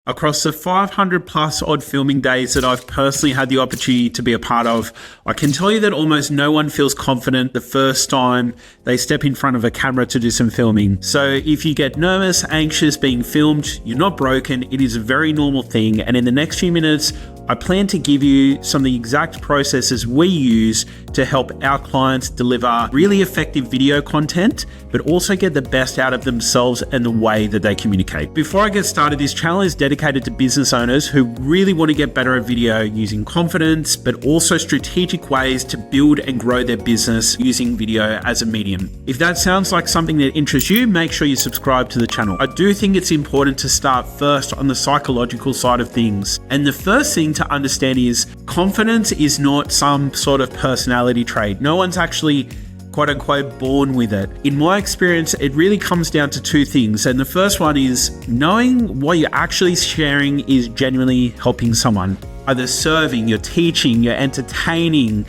Across the 500 plus odd filming days that I've personally had the opportunity to be a part of, I can tell you that almost no one feels confident the first time they step in front of a camera to do some filming. So if you get nervous, anxious being filmed, you're not broken. It is a very normal thing. And in the next few minutes, I plan to give you some of the exact processes we use to help our clients deliver really effective video content, but also get the best out of themselves and the way that they communicate. Before I get started, this channel is dedicated to business owners who really want to get better at video using confidence, but also strategic ways to build and grow their business using video as a medium. If that sounds like something that interests you, make sure you subscribe to the channel. I do think it's important to start first on the psychological side of things. And the first thing to understand is confidence is not some sort of personality trait. No one's actually quote unquote born with it. In my experience, it really comes down to two things. And the first one is knowing what you're actually sharing is genuinely helping someone. Either serving, you're teaching, you're entertaining,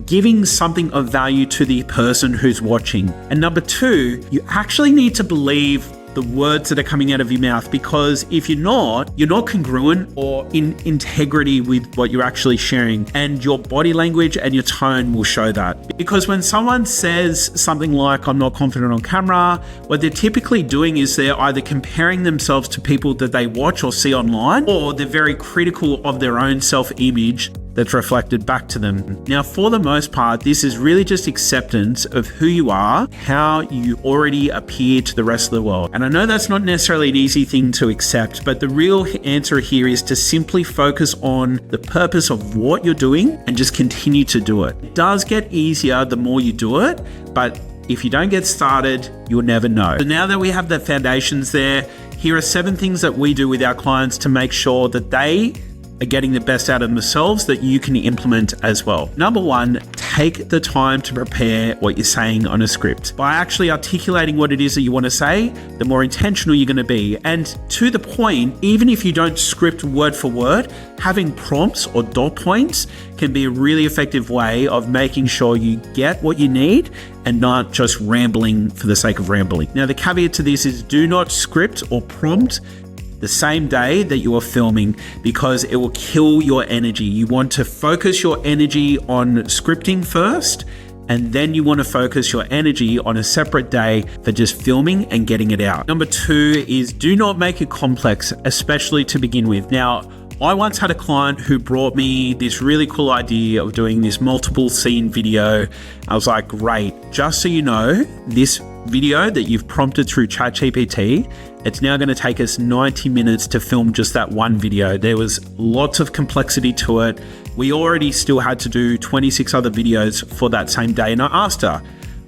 giving something of value to the person who's watching. And number two, you actually need to believe the words that are coming out of your mouth, because if you're not congruent or in integrity with what you're actually sharing, and your body language and your tone will show that. Because when someone says something like, I'm not confident on camera, what they're typically doing is they're either comparing themselves to people that they watch or see online, or they're very critical of their own self-image that's reflected back to them. Now, for the most part, this is really just acceptance of who you are, how you already appear to the rest of the world. And I know that's not necessarily an easy thing to accept, but the real answer here is to simply focus on the purpose of what you're doing and just continue to do it. It does get easier the more you do it, but if you don't get started, you'll never know. So now that we have the foundations there, here are 7 things that we do with our clients to make sure that they are getting the best out of themselves that you can implement as well. Number 1, take the time to prepare what you're saying on a script. By actually articulating what it is that you want to say, the more intentional you're going to be. And to the point, even if you don't script word for word, having prompts or dot points can be a really effective way of making sure you get what you need and not just rambling for the sake of rambling. Now, the caveat to this is do not script or prompt the same day that you are filming, because it will kill your energy. You want to focus your energy on scripting first, and then you want to focus your energy on a separate day for just filming and getting it out. Number 2 is do not make it complex, especially to begin with. Now, I once had a client who brought me this really cool idea of doing this multiple scene video. I was like, great, just so you know, this video that you've prompted through ChatGPT, it's now going to take us 90 minutes to film just that one video. There was lots of complexity to it. We already still had to do 26 other videos for that same day. And I asked her,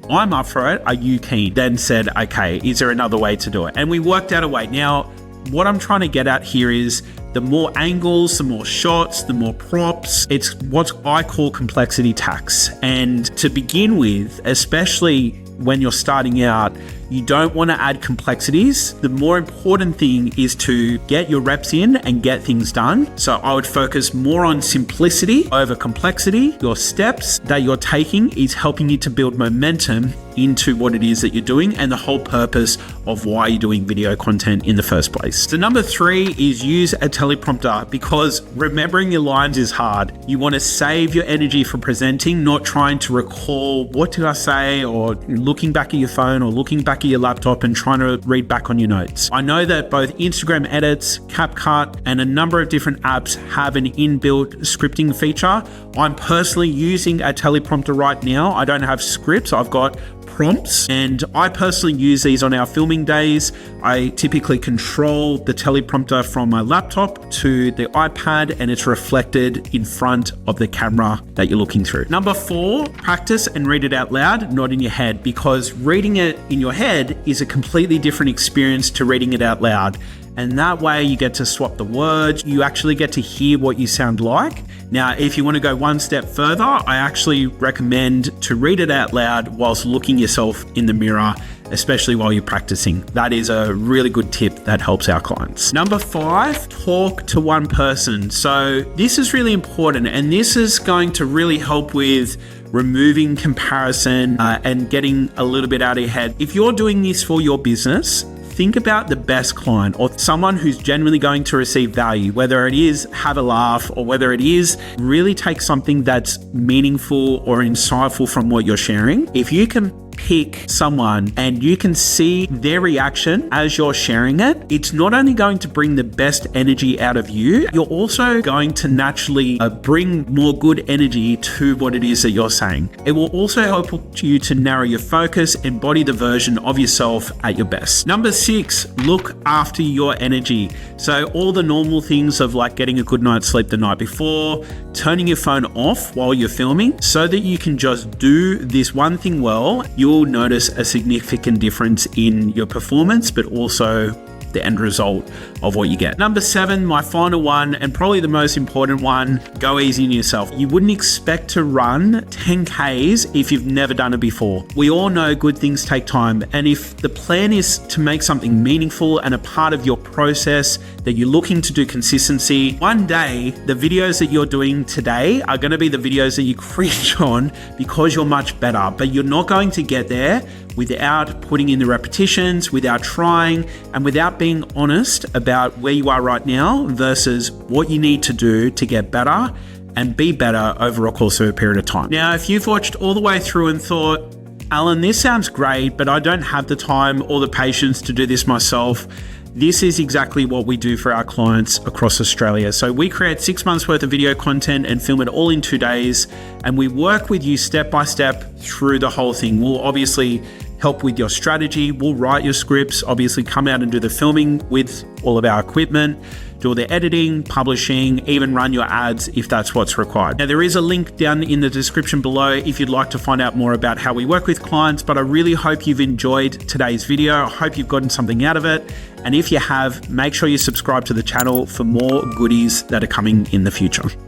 I'm up for it, are you keen? Then said, okay, is there another way to do it? And we worked out a way. Now, what I'm trying to get at here is the more angles, the more shots, the more props. It's what I call complexity tax. And to begin with, especially when you're starting out, you don't want to add complexities. The more important thing is to get your reps in and get things done. So I would focus more on simplicity over complexity. Your steps that you're taking is helping you to build momentum into what it is that you're doing and the whole purpose of why you're doing video content in the first place. So number 3 is use a teleprompter, because remembering your lines is hard. You want to save your energy for presenting, not trying to recall what did I say, or looking back at your phone or looking back at your laptop and trying to read back on your notes. I know that both Instagram Edits, CapCut, and a number of different apps have an inbuilt scripting feature. I'm personally using a teleprompter right now. I don't have scripts, I've got prompts, and I personally use these on our filming days. I typically control the teleprompter from my laptop to the iPad, and it's reflected in front of the camera that you're looking through. Number 4, practice and read it out loud, not in your head, because reading it in your head is a completely different experience to reading it out loud. And that way you get to swap the words. You actually get to hear what you sound like. Now, if you want to go one step further, I actually recommend to read it out loud whilst looking yourself in the mirror, especially while you're practicing. That is a really good tip that helps our clients. Number 5, talk to one person. So this is really important, and this is going to really help with removing comparison and getting a little bit out of your head. If you're doing this for your business, think about the best client or someone who's genuinely going to receive value, whether it is have a laugh or whether it is really take something that's meaningful or insightful from what you're sharing. If you can pick someone and you can see their reaction as you're sharing it, it's not only going to bring the best energy out of you, you're also going to naturally bring more good energy to what it is that you're saying. It will also help you to narrow your focus, embody the version of yourself at your best. Number 6, look after your energy. So all the normal things of like getting a good night's sleep the night before, turning your phone off while you're filming so that you can just do this one thing well, you'll notice a significant difference in your performance, but also the end result of what you get. Number 7, my final one, and probably the most important one, go easy on yourself. You wouldn't expect to run 10Ks if you've never done it before. We all know good things take time, and if the plan is to make something meaningful and a part of your process that you're looking to do consistency, one day the videos that you're doing today are going to be the videos that you cringe on because you're much better, but you're not going to get there without putting in the repetitions, without trying, and without being honest about where you are right now versus what you need to do to get better and be better over a course of a period of time. Now, if you've watched all the way through and thought, Alan, this sounds great, but I don't have the time or the patience to do this myself, this is exactly what we do for our clients across Australia. So we create 6 months worth of video content and film it all in 2 days. And we work with you step by step through the whole thing. We'll obviously help with your strategy. We'll write your scripts, obviously come out and do the filming with all of our equipment, do all the editing, publishing, even run your ads if that's what's required. Now, there is a link down in the description below if you'd like to find out more about how we work with clients, but I really hope you've enjoyed today's video. I hope you've gotten something out of it. And if you have, make sure you subscribe to the channel for more goodies that are coming in the future.